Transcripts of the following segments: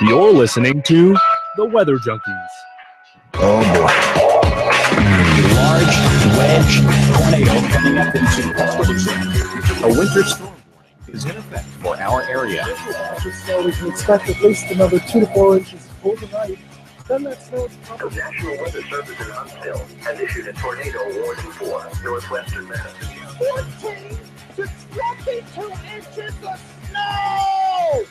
You're listening to The Weather Junkies. Oh boy. Large wedge tornado coming up into Tuscaloosa. A winter storm warning is in effect for our area. So we can expect at least another 2 to 4 inches for the night. Then that snow is probably... The National Weather Service in Huntsville has issued a tornado warning for northwestern Madison. 14 to 22 inches of snow!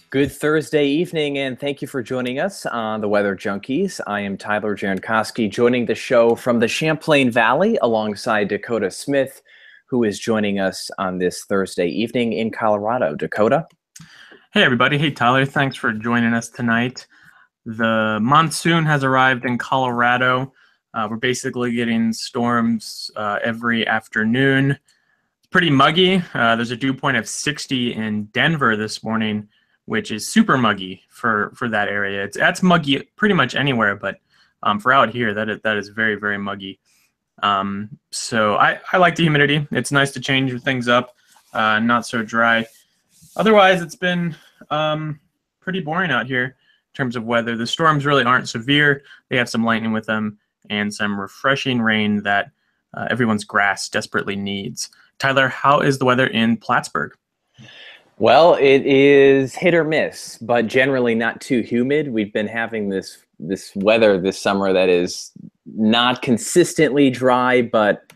Good Thursday evening, and thank you for joining us on The Weather Junkies. I am Tyler Jankowski, joining the show from the Champlain Valley alongside Dakota Smith, who is joining us on this Thursday evening in Colorado. Dakota? Hey, everybody. Hey, Tyler. Thanks for joining us tonight. The monsoon has arrived in Colorado. We're basically getting storms every afternoon. It's pretty muggy. There's a dew point of 60 in Denver this morning, which is super muggy for that area. That's muggy pretty much anywhere, but for out here, that is very, very muggy. So I like the humidity. It's nice to change things up, not so dry. Otherwise, it's been pretty boring out here in terms of weather. The storms really aren't severe. They have some lightning with them and some refreshing rain that everyone's grass desperately needs. Tyler, how is the weather in Plattsburgh? Well, it is hit or miss, but generally not too humid. We've been having this weather this summer that is not consistently dry, but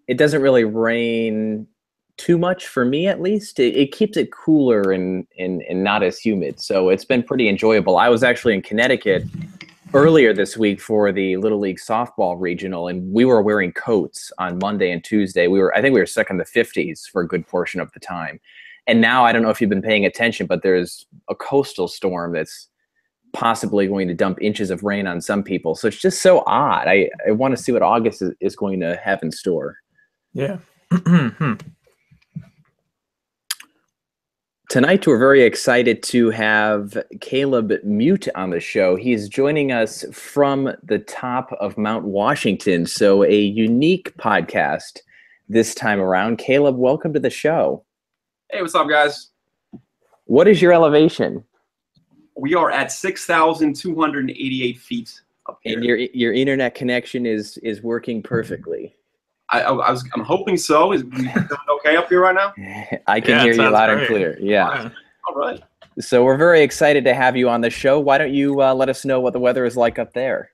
it doesn't really rain too much for me, at least. It keeps it cooler and not as humid, so it's been pretty enjoyable. I was actually in Connecticut earlier this week for the Little League softball regional, and we were wearing coats on Monday and Tuesday. I think we were stuck in the 50s for a good portion of the time. And now, I don't know if you've been paying attention, but there's a coastal storm that's possibly going to dump inches of rain on some people. So it's just so odd. I want to see what August is going to have in store. Yeah. Tonight, we're very excited to have Caleb Meute on the show. He's joining us from the top of Mount Washington, so a unique podcast this time around. Caleb, welcome to the show. Hey, what's up, guys? What is your elevation? We are at 6,288 feet up here. And your internet connection is working perfectly. I'm hoping so. Is it okay up here right now? I can hear you loud and clear. Yeah. All right. So we're very excited to have you on the show. Why don't you let us know what the weather is like up there?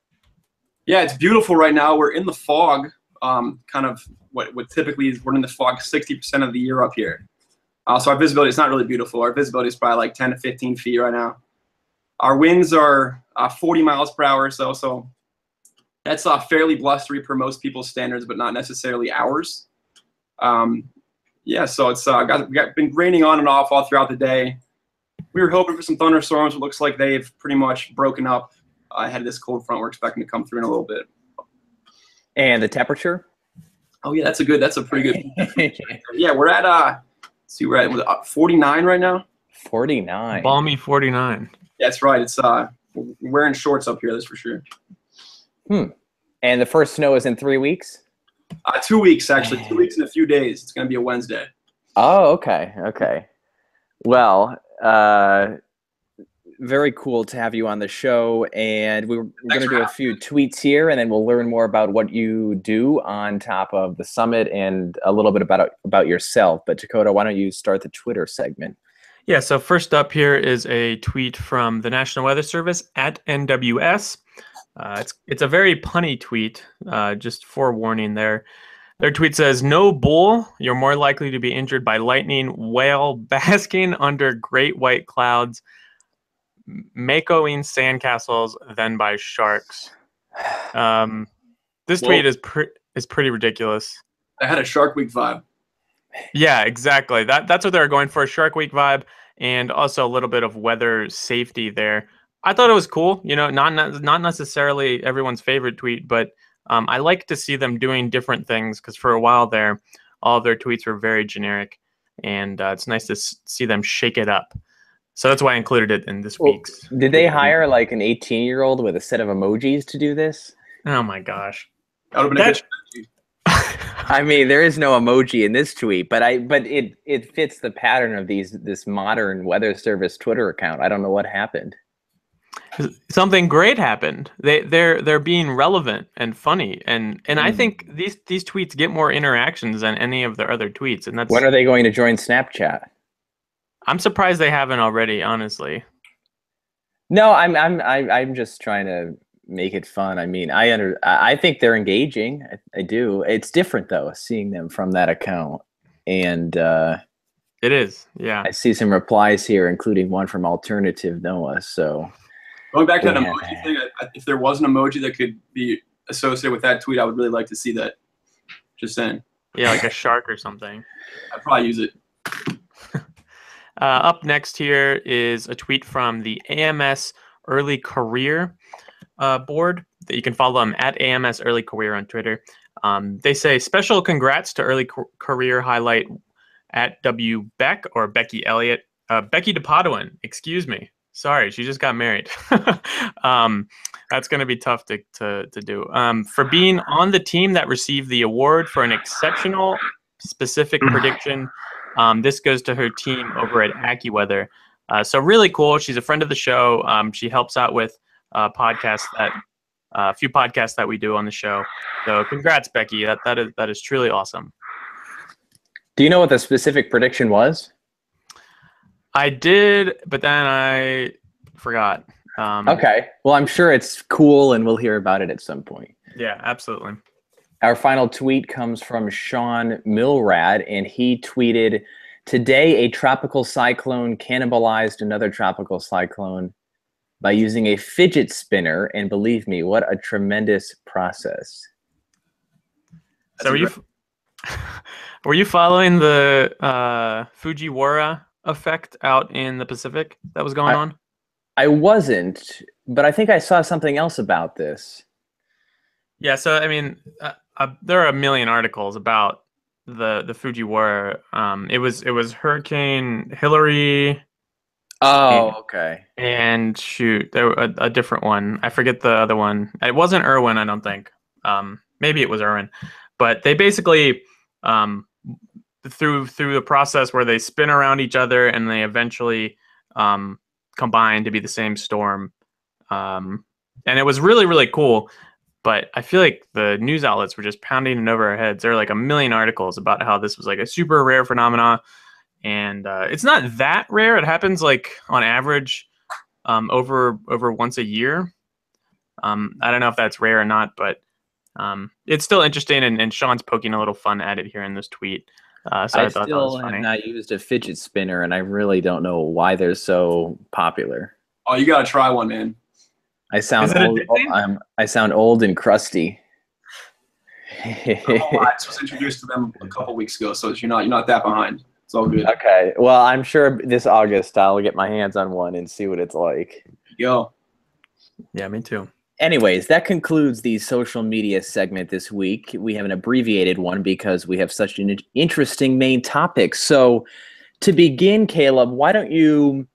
Yeah, it's beautiful right now. We're in the fog. Kind of what typically is we're in the fog 60% of the year up here. So our visibility is not really beautiful. Our visibility is probably like 10 to 15 feet right now. Our winds are 40 miles per hour or so. So that's fairly blustery per most people's standards, but not necessarily ours. Yeah, so it's been raining on and off all throughout the day. We were hoping for some thunderstorms. It looks like they've pretty much broken up ahead of this cold front we're expecting to come through in a little bit. And the temperature? Oh yeah, that's a pretty good. Yeah, we're at we're at 49 right now. 49. Balmy 49. That's right. It's we're wearing shorts up here. That's for sure. And the first snow is in 3 weeks? 2 weeks, actually. 2 weeks and a few days. It's going to be a Wednesday. Oh, okay. Okay. Well, very cool to have you on the show. And we're going to do a few tweets here, and then we'll learn more about what you do on top of the summit and a little bit about yourself. But Dakota, why don't you start the Twitter segment? Yeah, so first up here is a tweet from the National Weather Service at NWS. It's a very punny tweet, just forewarning there. Their tweet says, "No bull, you're more likely to be injured by lightning while basking under great white clouds, makoing sandcastles than by sharks." This tweet is pretty ridiculous. I had a Shark Week vibe. Yeah, exactly. That's what they're going for, a Shark Week vibe, and also a little bit of weather safety there. I thought it was cool. You know, not necessarily everyone's favorite tweet, but I like to see them doing different things, because for a while there, all of their tweets were very generic, and it's nice to see them shake it up. So that's why I included it in this week's. Did they hire like an 18-year-old with a set of emojis to do this? Oh my gosh. That would have been a good strategy. I mean, there is no emoji in this tweet, but it fits the pattern of this modern Weather Service Twitter account. I don't know what happened. Something great happened. They're being relevant and funny, and I think these tweets get more interactions than any of their other tweets. And that's When are they going to join Snapchat? I'm surprised they haven't already, honestly. No, I'm just trying to make it fun. I mean, I think they're engaging. I do. It's different though, seeing them from that account, and it is. Yeah, I see some replies here, including one from Alternative Noah. So. Going back to that emoji thing, if there was an emoji that could be associated with that tweet, I would really like to see that. Just saying. Yeah, like a shark or something. I'd probably use it. Up next here is a tweet from the AMS Early Career board that you can follow them at AMS Early Career on Twitter. They say, special congrats to Early Career highlight at W. Beck or Becky Elliott. Becky DePadawin, excuse me. Sorry, she just got married. That's going to be tough to do. For being on the team that received the award for an exceptional specific prediction, this goes to her team over at AccuWeather. So really cool. She's a friend of the show. She helps out with a few podcasts that we do on the show. So congrats, Becky. That is truly awesome. Do you know what the specific prediction was? I did, but then I forgot. Okay. Well, I'm sure it's cool, and we'll hear about it at some point. Yeah, absolutely. Our final tweet comes from Sean Milrad, and he tweeted, today a tropical cyclone cannibalized another tropical cyclone by using a fidget spinner, and believe me, what a tremendous process. So were you following the Fujiwara effect out in the Pacific that was going on? I wasn't, but I think I saw something else about this. Yeah, so I mean, there are a million articles about the Fujiwara. It was Hurricane Hillary. Oh, okay. And shoot, there a different one. I forget the other one. It wasn't Irwin, I don't think. Maybe it was Irwin, but they basically through the process where they spin around each other and they eventually combine to be the same storm. And it was really, really cool. But I feel like the news outlets were just pounding it over our heads. There are like a million articles about how this was like a super rare phenomena. And it's not that rare. It happens like on average over once a year. I don't know if that's rare or not, but it's still interesting. And Sean's poking a little fun at it here in this tweet. So I thought that was funny. Have not used a fidget spinner, and I really don't know why they're so popular. Oh, you gotta try one, man. I sound old. I sound old and crusty. I just was introduced to them a couple weeks ago, so you're not that behind. It's all good. Okay. Well, I'm sure this August I'll get my hands on one and see what it's like. Yo. Yeah, me too. Anyways, that concludes the social media segment this week. We have an abbreviated one because we have such an interesting main topic. So to begin, Caleb, why don't you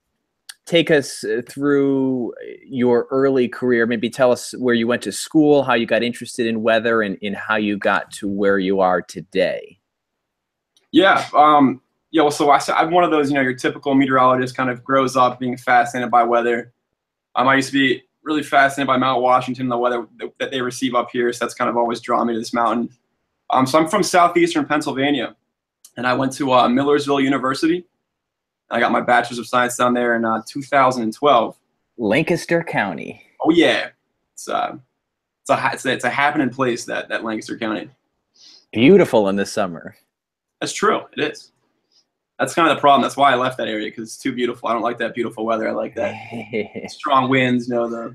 take us through your early career? Maybe tell us where you went to school, how you got interested in weather, and how you got to where you are today. Yeah. Well, so I'm one of those, your typical meteorologist kind of grows up being fascinated by weather. I used to be really fascinated by Mount Washington, the weather that they receive up here. So that's kind of always drawn me to this mountain. So I'm from southeastern Pennsylvania, and I went to Millersville University. I got my bachelor's of science down there in 2012. Lancaster County. Oh yeah, it's a happening place, that Lancaster County. Beautiful in the summer. That's true. It is. That's kind of the problem. That's why I left that area, because it's too beautiful. I don't like that beautiful weather. I like that strong winds, the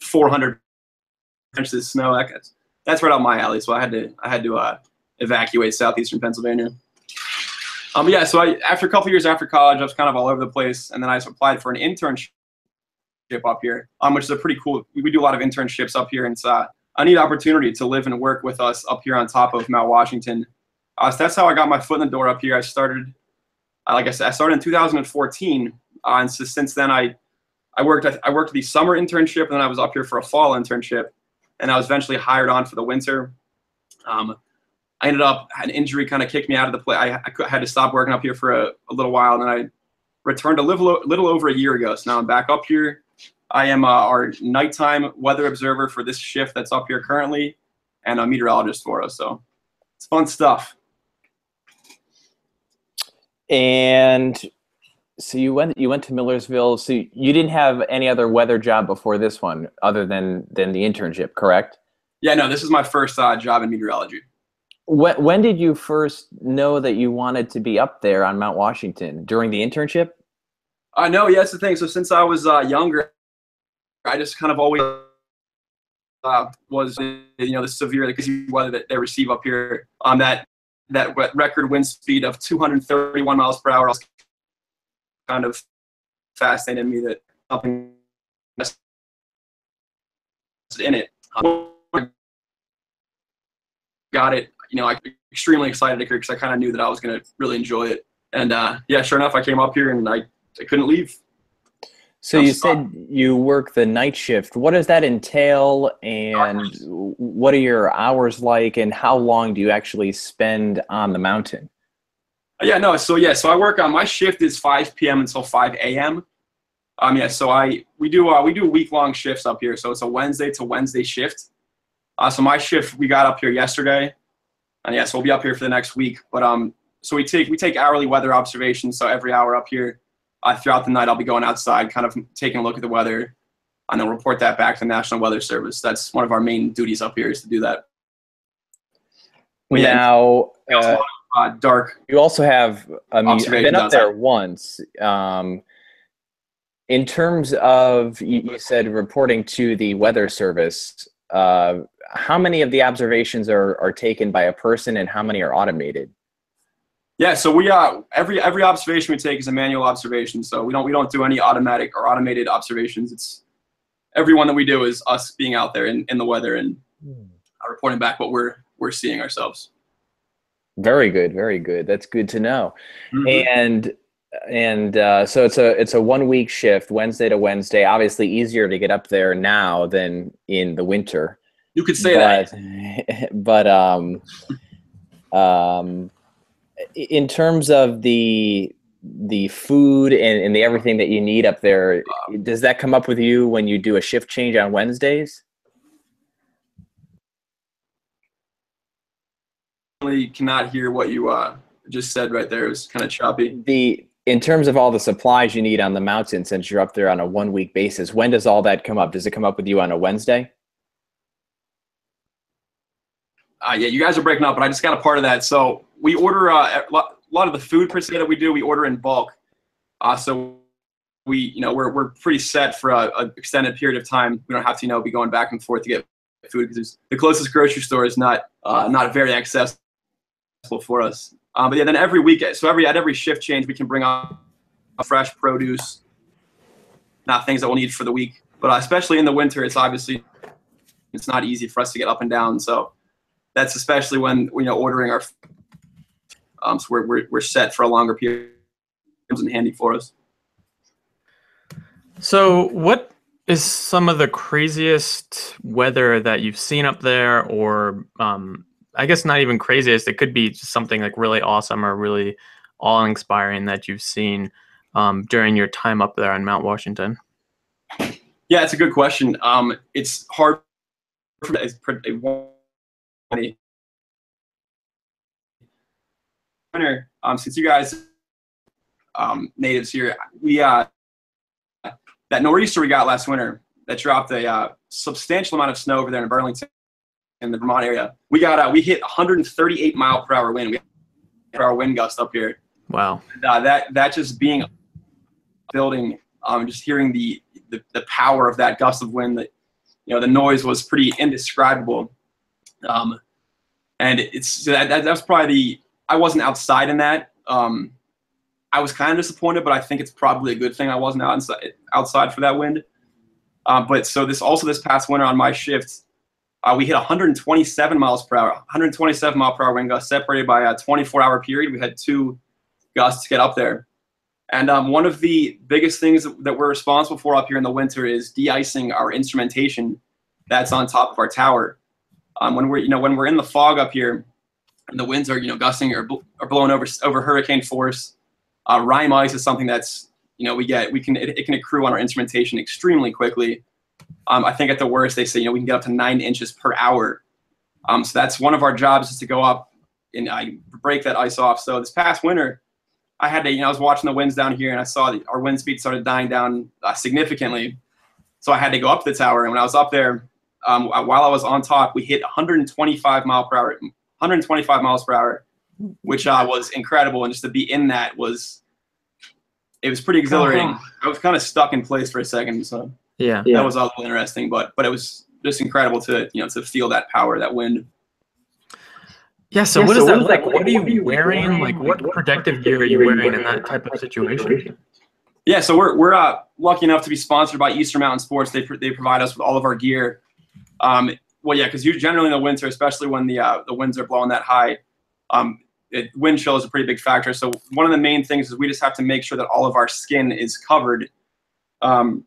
400 inches of snow. That's right up my alley. So I had to evacuate southeastern Pennsylvania. Yeah. So after a couple years after college, I was kind of all over the place, and then I applied for an internship up here, which is a pretty cool. We do a lot of internships up here, and it's a neat opportunity to live and work with us up here on top of Mount Washington. So that's how I got my foot in the door up here. I started. Like I said, I started in 2014, and so since then I worked the summer internship, and then I was up here for a fall internship. and I was eventually hired on for the winter. I ended up, an injury kind of kicked me out of the play. I had to stop working up here for a little while, and then I returned a little over a year ago. So now I'm back up here. I am our nighttime weather observer for this shift that's up here currently, and a meteorologist for us. So it's fun stuff. And so you went to Millersville. So you didn't have any other weather job before this one, other than the internship, correct? Yeah, no, this is my first job in meteorology. When did you first know that you wanted to be up there on Mount Washington? During the internship? No, yeah, that's the thing. So since I was younger, I just kind of always was, the severe weather that they receive up here. That record wind speed of 231 miles per hour was kind of fascinated me, that something in it. Got it. I'm extremely excited to hear, because I kind of knew that I was going to really enjoy it. And yeah, sure enough, I came up here and I couldn't leave. So you said you work the night shift. What does that entail, and what are your hours like, and how long do you actually spend on the mountain? Yeah, no. So I work on, my shift is 5 p.m. until 5 a.m. So we do week-long shifts up here. So it's a Wednesday to Wednesday shift. So my shift, we got up here yesterday, and so we'll be up here for the next week. But so we take hourly weather observations. So every hour up here, throughout the night, I'll be going outside, kind of taking a look at the weather, and then report that back to the National Weather Service. That's one of our main duties up here, is to do that. Now, dark. You also have, you've been up there once. In terms of, you said reporting to the Weather Service, how many of the observations are taken by a person, and how many are automated? Yeah, so we every observation we take is a manual observation. So we don't do any automatic or automated observations. It's every one that we do is us being out there in the weather and reporting back what we're seeing ourselves. Very good, very good. That's good to know. Mm-hmm. And so it's a 1 week shift, Wednesday to Wednesday. Obviously easier to get up there now than in the winter. You could say that. But in terms of the food and the everything that you need up there, does that come up with you when you do a shift change on Wednesdays? I cannot hear what you just said right there. It was kind of choppy. In terms of all the supplies you need on the mountain, since you're up there on a 1 week basis, when does all that come up? Does it come up with you on a Wednesday? Yeah, you guys are breaking up, but I just got a part of that. So we order a lot of the food per se that we do. We order in bulk. So we're pretty set for a extended period of time. We don't have to be going back and forth to get food, because the closest grocery store is not very accessible for us. But yeah, then every week, so at every shift change, we can bring on fresh produce, not things that we'll need for the week. But especially in the winter, it's not easy for us to get up and down. So that's especially when ordering our. So we're set for a longer period. It's handy for us. So what is some of the craziest weather that you've seen up there, or I guess not even craziest, it could be just something like really awesome or really awe-inspiring that you've seen during your time up there on Mount Washington? Yeah, it's a good question. It's hard for since you guys natives here, we that nor'easter we got last winter that dropped a substantial amount of snow over there in Burlington, in the Vermont area. We hit 138 mile per hour wind. We had our wind gust up here. Wow. And, that just being building, just hearing the power of that gust of wind, that the noise was pretty indescribable. And that was probably I wasn't outside in that. I was kind of disappointed, but I think it's probably a good thing I wasn't outside for that wind. But so this past winter on my shift, we hit 127 miles per hour, 127 mile per hour wind gust, separated by a 24-hour period. We had 2 gusts get up there. And one of the biggest things that we're responsible for up here in the winter is de-icing our instrumentation. that's on top of our tower. When we're in the fog up here, and the winds are gusting or blowing over hurricane force, rime ice is something that's it can accrue on our instrumentation extremely quickly. I think at the worst they say we can get up to 9 inches per hour. So that's one of our jobs, is to go up and break that ice off. So this past winter, I had to I was watching the winds down here, and I saw that our wind speed started dying down significantly. So I had to go up to the tower, and when I was up there, while I was on top, we hit 125 miles per hour, which was incredible. And just to be in that was pretty exhilarating. I was kind of stuck in place for a second, so Yeah. that was a little interesting. But it was just incredible to to feel that power, that wind. Yeah, so what is that like? What are you wearing? Like, what protective gear are you wearing in that type of situation? Yeah, so we're lucky enough to be sponsored by Eastern Mountain Sports. They provide us with all of our gear. Well, yeah, because you generally in the winter, especially when the winds are blowing that high, wind chill is a pretty big factor. So one of the main things is we just have to make sure that all of our skin is covered. I'm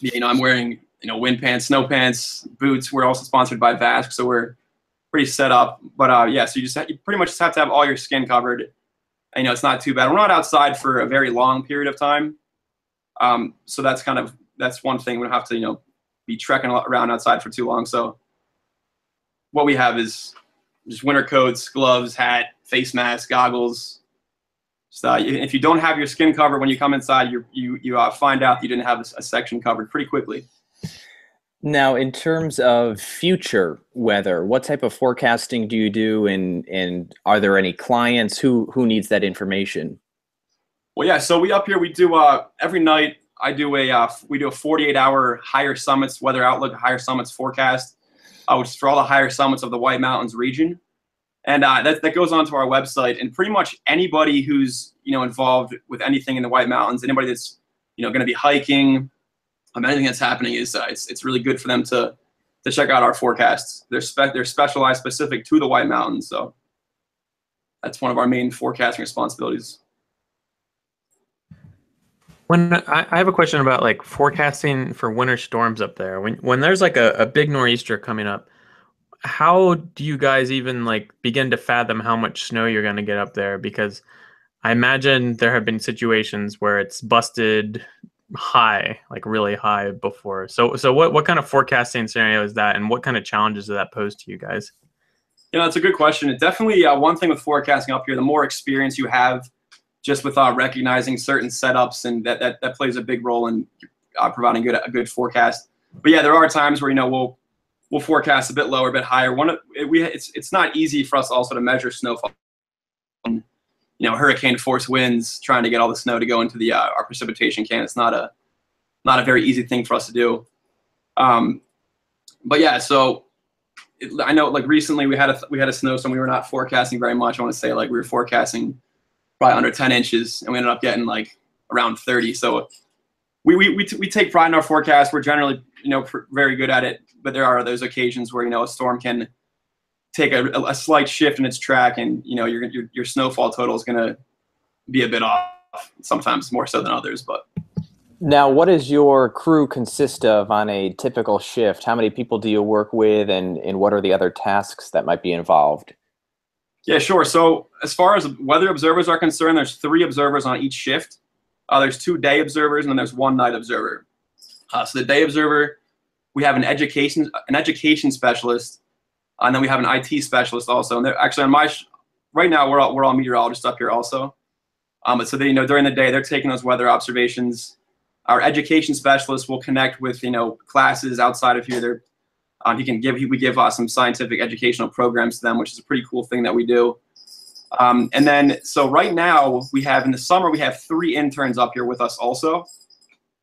wearing wind pants, snow pants, boots. We're also sponsored by Vask, so we're pretty set up. But yeah, so you pretty much just have to have all your skin covered. And, it's not too bad. We're not outside for a very long period of time. So that's one thing. We don't have to be trekking around outside for too long. So what we have is just winter coats, gloves, hat, face mask, goggles. So if you don't have your skin covered when you come inside, you find out you didn't have a section covered pretty quickly. Now, in terms of future weather, what type of forecasting do you do, and are there any clients who needs that information? Well, yeah. So we do every night. We do a 48-hour higher summits weather outlook, higher summits forecast, which is for all the higher summits of the White Mountains region, and that goes onto our website. And pretty much anybody who's involved with anything in the White Mountains, anybody that's going to be hiking, anything that's happening, is it's really good for them to check out our forecasts. They're specialized specific to the White Mountains, so that's one of our main forecasting responsibilities. When I have a question about like forecasting for winter storms up there, when there's like a big nor'easter coming up, how do you guys even like begin to fathom how much snow you're going to get up there? Because I imagine there have been situations where it's busted high, like really high before. So what kind of forecasting scenario is that, and what kind of challenges does that pose to you guys? That's a good question. It definitely one thing with forecasting up here, the more experience you have just with recognizing certain setups, and that plays a big role in providing a good forecast. But yeah, there are times where we'll forecast a bit lower, a bit higher. It's not easy for us also to measure snowfall. Hurricane force winds, trying to get all the snow to go into our precipitation can. It's not a very easy thing for us to do. But yeah, so I know like recently we had a snowstorm. We were not forecasting very much. I want to say like we were forecasting probably under 10 inches, and we ended up getting like around 30. So we take pride in our forecast. We're generally very good at it, but there are those occasions where a storm can take a slight shift in its track, and your snowfall total is going to be a bit off, sometimes more so than others. But now, what does your crew consist of on a typical shift? How many people do you work with, and what are the other tasks that might be involved? Yeah, sure. So as far as weather observers are concerned, there's 3 observers on each shift. There's 2 day observers, and then there's 1 night observer. So the day observer, we have an education specialist, and then we have an IT specialist also. And they're actually on right now we're all meteorologists up here also. But so they during the day they're taking those weather observations. Our education specialist will connect with classes outside of here. We give some scientific educational programs to them, which is a pretty cool thing that we do. And then, so right now in the summer, we have 3 interns up here with us also.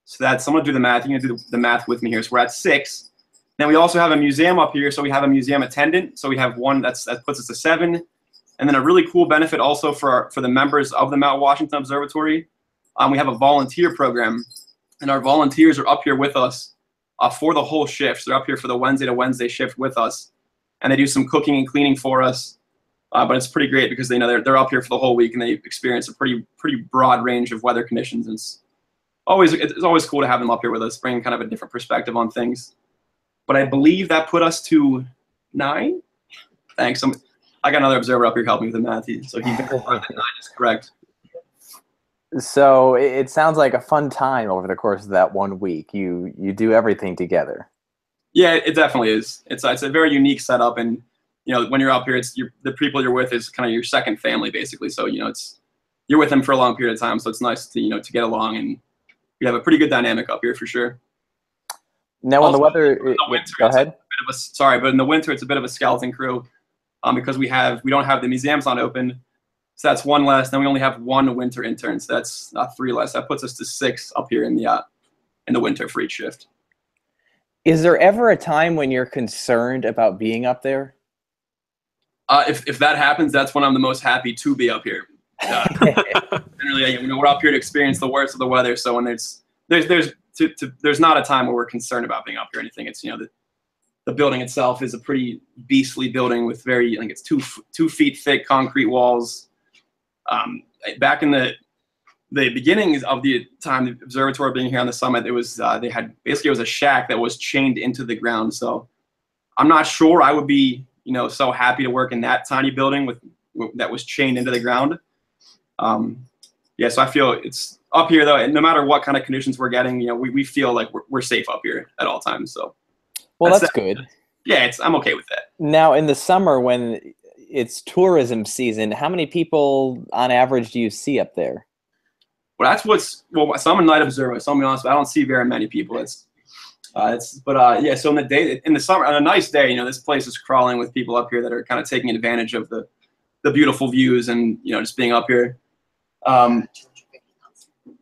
So I'm going to do the math. You're going to do the math with me here. So we're at 6. Then we also have a museum up here. So we have a museum attendant. So we have one that puts us to 7. And then a really cool benefit also for the members of the Mount Washington Observatory, we have a volunteer program. And our volunteers are up here with us for the whole shift. So they're up here for the Wednesday to Wednesday shift with us, and they do some cooking and cleaning for us. But it's pretty great because they're up here for the whole week, and they experience a pretty broad range of weather conditions. And it's always cool to have them up here with us, bringing kind of a different perspective on things. but I believe that put us to 9. Thanks. I got another observer up here helping me with the math, so he verified that 9 is correct. So it sounds like a fun time over the course of that 1 week. You do everything together. Yeah, it definitely is. It's a very unique setup, and when you're up here, the people you're with is kind of your second family basically. So you're with them for a long period of time. So it's nice to to get along, and we have a pretty good dynamic up here for sure. Now, also, when the weather, go ahead. But in the winter it's a bit of a skeleton crew, because we don't have the museums not open. So that's 1 less. Then we only have 1 winter intern. So that's 3 less. That puts us to 6 up here in the winter for each shift. Is there ever a time when you're concerned about being up there? If that happens, that's when I'm the most happy to be up here. Generally, we're up here to experience the worst of the weather. So when there's not a time where we're concerned about being up here or anything. It's the building itself is a pretty beastly building with I think it's 2 feet thick concrete walls. Back in the beginnings of the time, the observatory being here on the summit, it was it was a shack that was chained into the ground. So I'm not sure I would be so happy to work in that tiny building that was chained into the ground. So I feel it's up here though, and no matter what kind of conditions we're getting, we feel like we're safe up here at all times. So well, that's good. Yeah, I'm okay with that. Now in the summer when it's tourism season, how many people on average do you see up there? Well, so I'm a night observer, so I'm gonna be honest, I don't see very many people. So in the summer, on a nice day, this place is crawling with people up here that are kind of taking advantage of the beautiful views and just being up here.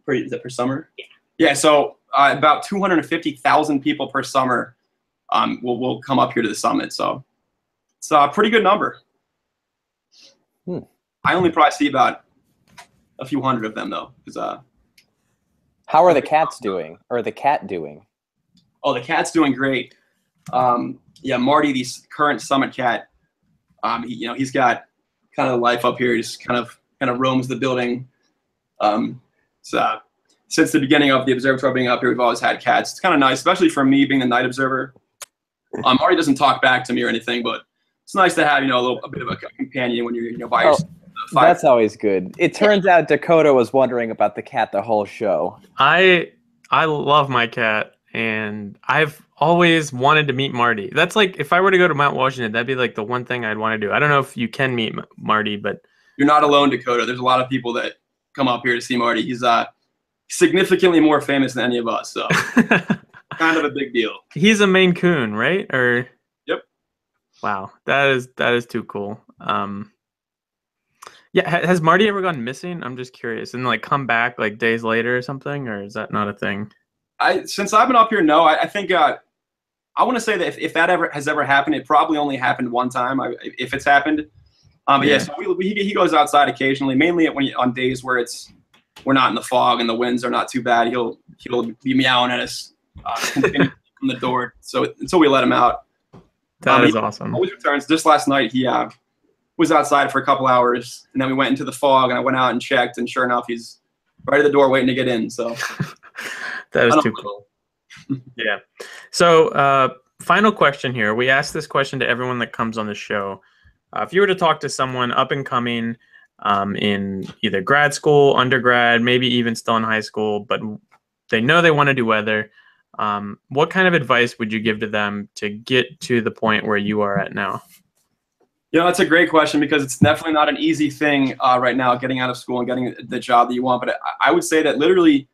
Is that per summer? Yeah. So about 250,000 people per summer will come up here to the summit. So it's a pretty good number. I only probably see about a few hundred of them though. How are the cats doing? Or the cat doing? Oh, the cat's doing great. Marty, the current summit cat, he's got kind of life up here. He just kind of roams the building. Since the beginning of the observatory being up here, we've always had cats. It's kind of nice, especially for me being the night observer. Marty doesn't talk back to me or anything, but it's nice to have a bit of a companion when you're by yourself. That's always good. It turns out Dakota was wondering about the cat the whole show. I love my cat, and I've always wanted to meet Marty. That's like if I were to go to Mount Washington, that'd be like the one thing I'd want to do. I don't know if you can meet Marty, but you're not alone, Dakota. There's a lot of people that come up here to see Marty. He's significantly more famous than any of us, so kind of a big deal. He's a Maine Coon, right? Or yep. Wow, that is too cool. Yeah, has Marty ever gone missing? I'm just curious, and like come back like days later or something, or is that not a thing? Since I've been up here, no. I think I want to say that if that has ever happened, it probably only happened one time. If it's happened, so he goes outside occasionally, mainly on days where we're not in the fog and the winds are not too bad. He'll be meowing at us from the door, so until we let him out. That is awesome. Always returns. Just last night, he was outside for a couple hours, and then we went into the fog, and I went out and checked, and sure enough, he's right at the door waiting to get in. So that is too cool. Yeah. So final question here. We ask this question to everyone that comes on the show. If you were to talk to someone up and coming in either grad school, undergrad, maybe even still in high school, but they know they want to do weather, what kind of advice would you give to them to get to the point where you are at now? That's a great question because it's definitely not an easy thing right now, getting out of school and getting the job that you want. But I would say that literally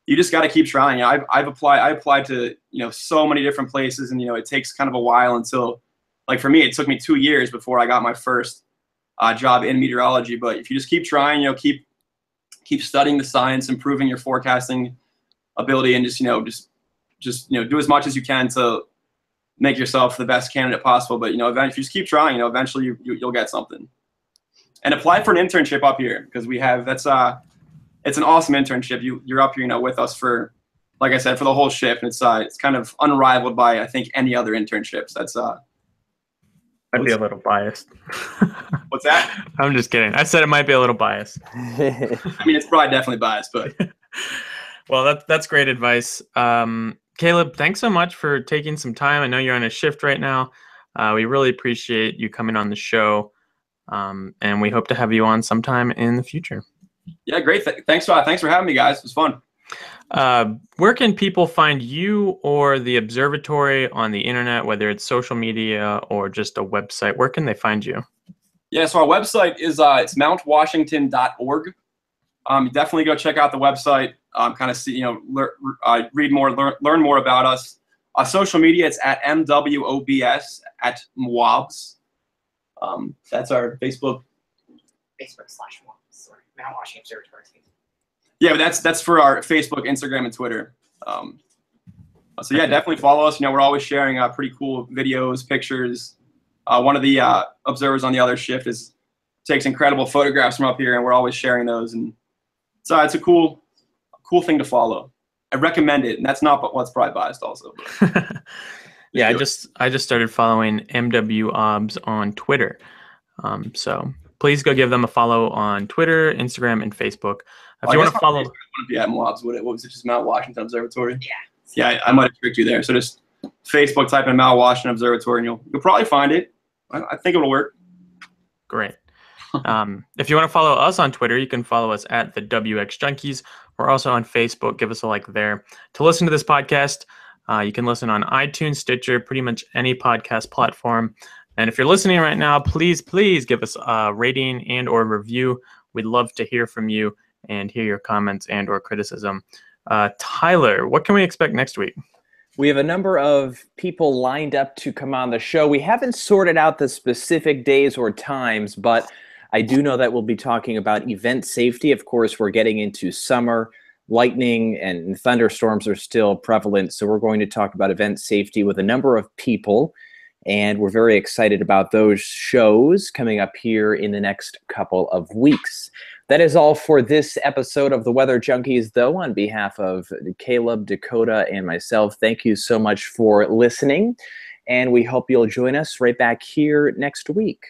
you just got to keep trying. I applied to, so many different places, and, it takes kind of a while until, like for me, it took me 2 years before I got my first job in meteorology. But if you just keep trying, keep studying the science, improving your forecasting ability, and just do as much as you can to make yourself the best candidate possible. But, if you just keep trying, eventually you'll get something. And apply for an internship up here because it's an awesome internship. You're up here, with us for, like I said, for the whole shift. And it's kind of unrivaled by, I think, any other internships. I'd be a little biased. What's that? I'm just kidding. I said it might be a little biased. I mean, it's probably definitely biased, but. Well, that's great advice. Can Caleb, thanks so much for taking some time. I know you're on a shift right now. We really appreciate you coming on the show, and we hope to have you on sometime in the future. Yeah, great. Thanks for having me, guys. It was fun. Where can people find you or the Observatory on the internet, whether it's social media or just a website? Where can they find you? Yeah, so our website is it's mountwashington.org. Definitely go check out the website. Kind of see, read more, learn more about us. Social media, it's at MWOBS at MWOBS. That's our Facebook. Facebook/MWOBS or Mount Washington Observatory. Yeah, but that's for our Facebook, Instagram, and Twitter. So yeah, definitely follow us. We're always sharing pretty cool videos, pictures. One of the observers on the other shift takes incredible photographs from up here, and we're always sharing those. And so it's a cool thing to follow. I recommend it, and that's not what's probably biased also. Yeah, I just started following MWOBS on Twitter. So please go give them a follow on Twitter, Instagram, and Facebook. If you want to follow, yeah, MWOBS. What was it? Just Mount Washington Observatory. Yeah. Yeah, I might have tricked you there. So just Facebook, type in Mount Washington Observatory, and you'll probably find it. I think it'll work. Great. If you want to follow us on Twitter, you can follow us at the WX Junkies. We're also on Facebook. Give us a like there. To listen to this podcast, you can listen on iTunes, Stitcher, pretty much any podcast platform. And if you're listening right now, please give us a rating and or review. We'd love to hear from you and hear your comments and or criticism. Tyler, what can we expect next week? We have a number of people lined up to come on the show. We haven't sorted out the specific days or times, but I do know that we'll be talking about event safety. Of course, we're getting into summer. Lightning and thunderstorms are still prevalent, so we're going to talk about event safety with a number of people, and we're very excited about those shows coming up here in the next couple of weeks. That is all for this episode of the Weather Junkies, though. On behalf of Caleb, Dakota, and myself, thank you so much for listening, and we hope you'll join us right back here next week.